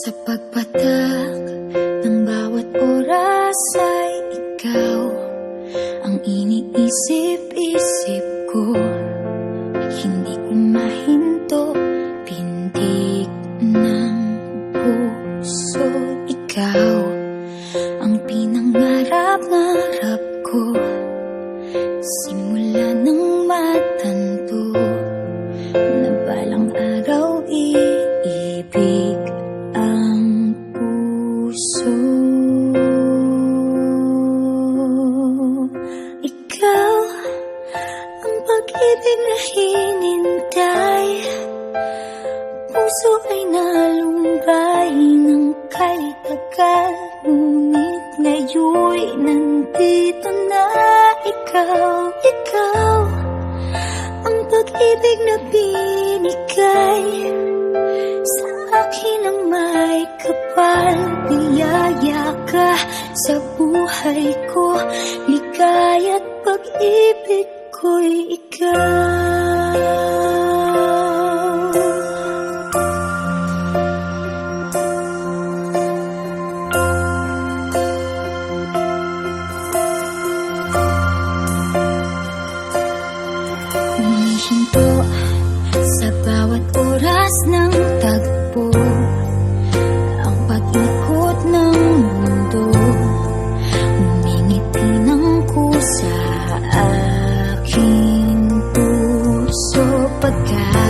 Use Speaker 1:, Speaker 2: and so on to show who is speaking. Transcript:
Speaker 1: Sa pagpatak ng bawat oras ay ikaw ang iniisip-isip ko. Hindi ko mahinto, pintig ng puso. Ikaw ang pinangarap-ngarap ko, simula nang matanto na balang araw iibig ang puso. Ikaw ang pag-ibig na hinintay, puso ay nalumbay ng kahit tagal, ngunit ngayon'y nandito na ikaw. Ikaw ang pag-ibig na binigay sa akin ang may kapal. Biyaya ka sa buhay ko, ligaya't pag-ibig ko'y ikaw. Humihinto sa bawat oras ng tagpo, ang pag-ikot ng mundo, humingiti ng kusa aking puso. Pagkat